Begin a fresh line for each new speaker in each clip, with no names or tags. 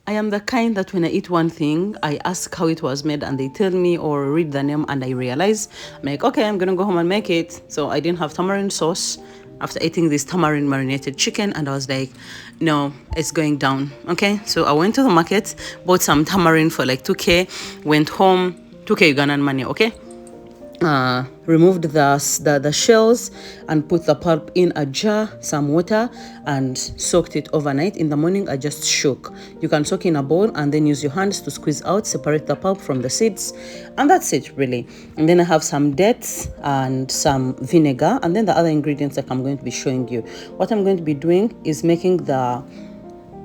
I am the kind that when I eat one thing, I ask how it was made and they tell me or read the name and I realize, I'm like, okay, I'm gonna go home and make it. So I didn't have tamarind sauce after eating this tamarind marinated chicken, and I was like, no, it's going down. Okay, so I went to the market, bought some tamarind for like 2K, went home, 2K Ugandan money, okay? Removed the shells and put the pulp in a jar, some water, and soaked it overnight. In the morning, I just shook. You can soak in a bowl and then use your hands to squeeze out, separate the pulp from the seeds, and that's it really. And then I have some dates and some vinegar, and then the other ingredients that I'm going to be showing you. What I'm going to be doing is making the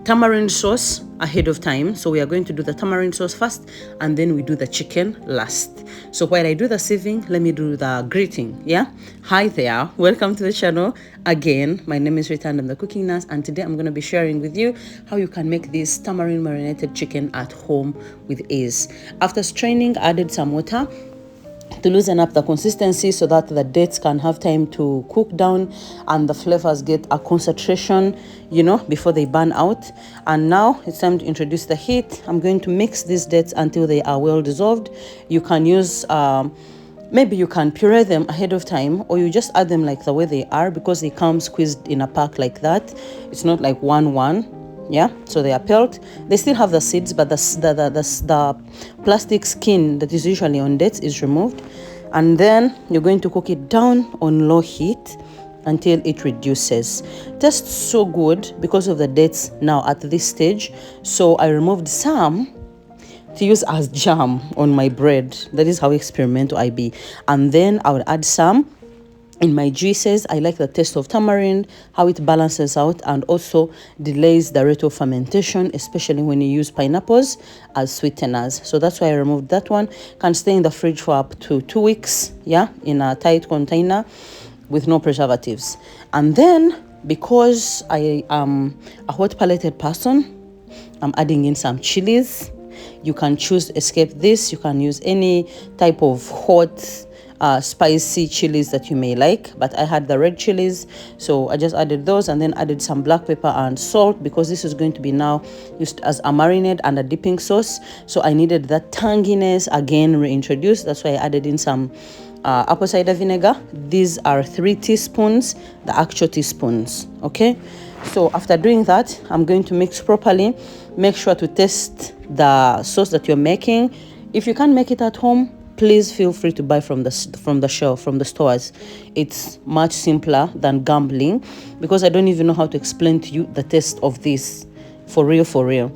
tamarind sauce ahead of time. So we are going to do the tamarind sauce first and then we do the chicken last. So while I do the sieving, let me do the greeting. Yeah, hi there, welcome to the channel again. My name is Rita and I'm the cooking nurse, and today I'm going to be sharing with you how you can make this tamarind marinated chicken at home with ease. After straining, I added some water to loosen up the consistency so that the dates can have time to cook down and the flavors get a concentration, before they burn out. And now it's time to introduce the heat. I'm going to mix these dates until they are well dissolved. You can use maybe you can puree them ahead of time, or you just add them like the way they are, because they come squeezed in a pack like that. It's not like one. Yeah, so they are peeled. They still have the seeds, but the plastic skin that is usually on dates is removed. And then you're going to cook it down on low heat until it reduces. Tastes so good because of the dates now at this stage. So I removed some to use as jam on my bread. That is how experimental I be. And then I would add some in my juices. I like the taste of tamarind, how it balances out and also delays the rate of fermentation, especially when you use pineapples as sweeteners. So that's why I removed that one. Can stay in the fridge for up to 2 weeks, in a tight container with no preservatives. And then, because I am a hot palated person, I'm adding in some chilies. You can choose to escape this. You can use any type of hot spicy chilies that you may like, but I had the red chilies, so I just added those, and then added some black pepper and salt, because this is going to be now used as a marinade and a dipping sauce. So I needed that tanginess again reintroduced. That's why I added in some apple cider vinegar. These are 3 teaspoons, the actual teaspoons. Okay, so after doing that, I'm going to mix properly. Make sure to taste the sauce that you're making. If you can't make it at home, please feel free to buy from the shelf, from the stores. It's much simpler than gambling, because I don't even know how to explain to you the taste of this. For real.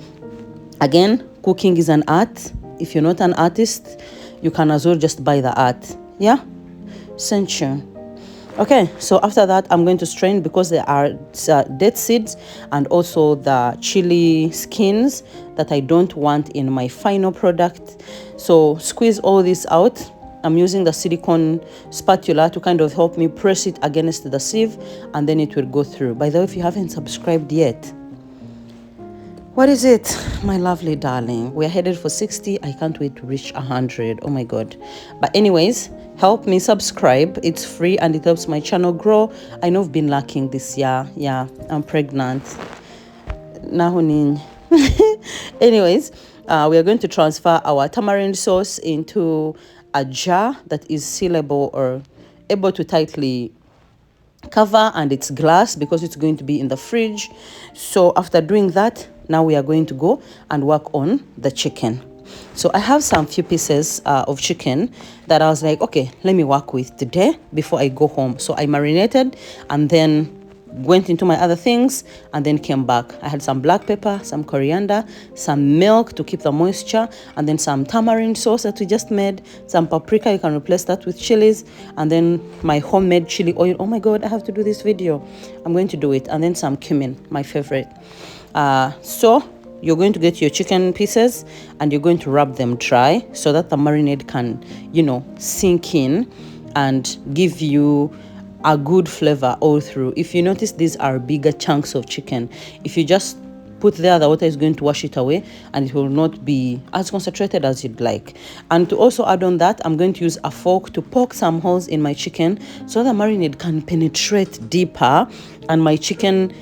Again, cooking is an art. If you're not an artist, you can as well just buy the art. Yeah? Censure. Okay, so after that, I'm going to strain, because there are date seeds and also the chili skins that I don't want in my final product. So squeeze all this out. I'm using the silicone spatula to kind of help me press it against the sieve, and then it will go through. By the way, if you haven't subscribed yet, what is it, my lovely darling? We're headed for 60. I can't wait to reach 100. Oh my God. But anyways, help me subscribe. It's free and it helps my channel grow. I know I've been lacking this year. Yeah, I'm pregnant. Nahunin. Anyways, we are going to transfer our tamarind sauce into a jar that is sealable or able to tightly cover, and it's glass because it's going to be in the fridge. So after doing that, now we are going to go and work on the chicken. So I have some few pieces of chicken that I was like, okay, let me work with today before I go home. So I marinated and then went into my other things and then came back. I had some black pepper, some coriander, some milk to keep the moisture, and then some tamarind sauce that we just made, some paprika. You can replace that with chilies, and then my homemade chili oil. Oh my God, I have to do this video. I'm going to do it. And then some cumin, my favorite. So you're going to get your chicken pieces and you're going to rub them dry so that the marinade can, sink in and give you a good flavor all through. If you notice, these are bigger chunks of chicken. If you just put there, the water is going to wash it away and it will not be as concentrated as you'd like. And to also add on that, I'm going to use a fork to poke some holes in my chicken so the marinade can penetrate deeper and my chicken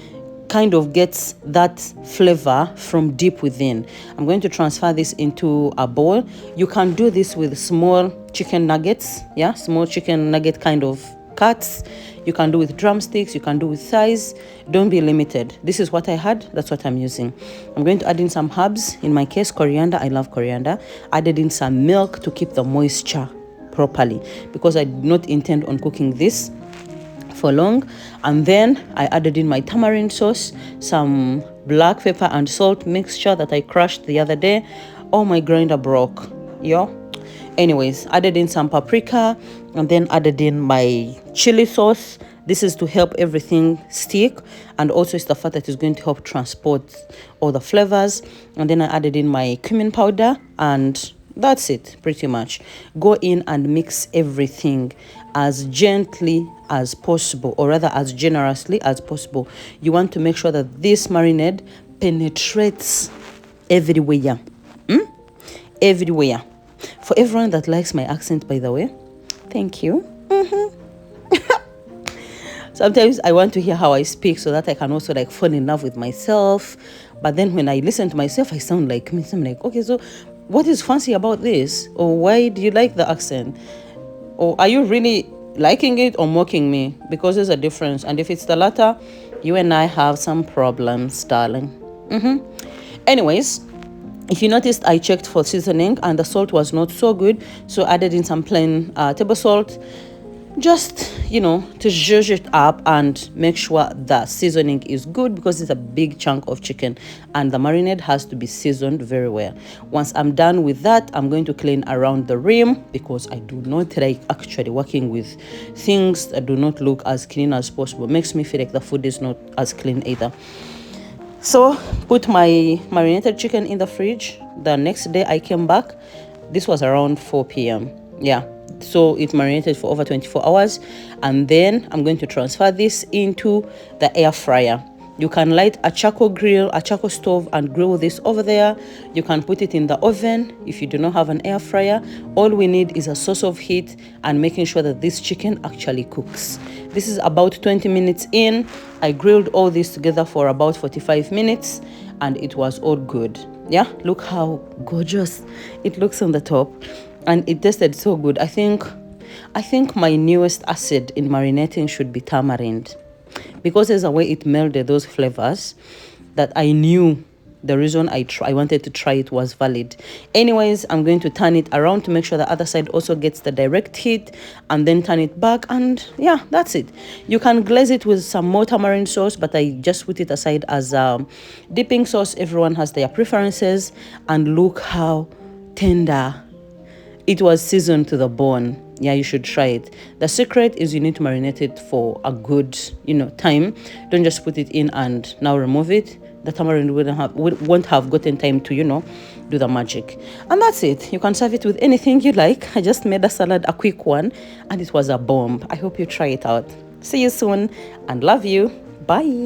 kind of gets that flavor from deep within. I'm going to transfer this into a bowl. You can do this with small chicken nuggets, yeah, small chicken nugget kind of cuts. You can do with drumsticks, you can do with thighs. Don't be limited. This is what I had, that's what I'm using. I'm going to add in some herbs, in my case coriander. I love coriander. Added in some milk to keep the moisture properly, because I did not intend on cooking this for long. And then I added in my tamarind sauce, some black pepper and salt mixture that I crushed the other day. Oh, my grinder broke, yo. Anyways, added in some paprika, and then added in my chili sauce. This is to help everything stick, and also it's the fact that it's going to help transport all the flavors. And then I added in my cumin powder, and that's it pretty much. Go in and mix everything as gently as possible, or rather as generously as possible. You want to make sure that this marinade penetrates everywhere. Everywhere. For everyone that likes my accent, by the way, thank you. Sometimes I want to hear how I speak so that I can also like fall in love with myself. But then when I listen to myself, I sound like me. So I'm like, okay, so what is fancy about this? Or why do you like the accent? Or are you really liking it or mocking me? Because there's a difference. And if it's the latter, you and I have some problems, darling. Anyways, if you noticed, I checked for seasoning and the salt was not so good. So I added in some plain table salt. Just, to zhuzh it up and make sure the seasoning is good, because it's a big chunk of chicken and the marinade has to be seasoned very well. Once I'm done with that, I'm going to clean around the rim, because I do not like actually working with things that do not look as clean as possible. It makes me feel like the food is not as clean either. So put my marinated chicken in the fridge. The next day I came back. This was around 4 p.m. Yeah. So it marinated for over 24 hours. And then I'm going to transfer this into the air fryer. You can light a charcoal grill, a charcoal stove, and grill this over there. You can put it in the oven if you do not have an air fryer. All we need is a source of heat and making sure that this chicken actually cooks. This is about 20 minutes in. I grilled all this together for about 45 minutes and it was all good. Yeah, look how gorgeous it looks on the top. And it tasted so good. I think my newest asset in marinating should be tamarind, because there's a way it melded those flavors that I knew the reason I wanted to try it was valid. Anyways, I'm going to turn it around to make sure the other side also gets the direct heat, and then turn it back, and yeah, that's it. You can glaze it with some more tamarind sauce, but I just put it aside as a dipping sauce. Everyone has their preferences. And look how tender it was, seasoned to the bone. Yeah, you should try it. The secret is you need to marinate it for a good, time. Don't just put it in and now remove it. The tamarind won't have gotten time to, do the magic. And that's it. You can serve it with anything you like. I just made a salad, a quick one, and it was a bomb. I hope you try it out. See you soon and love you. Bye.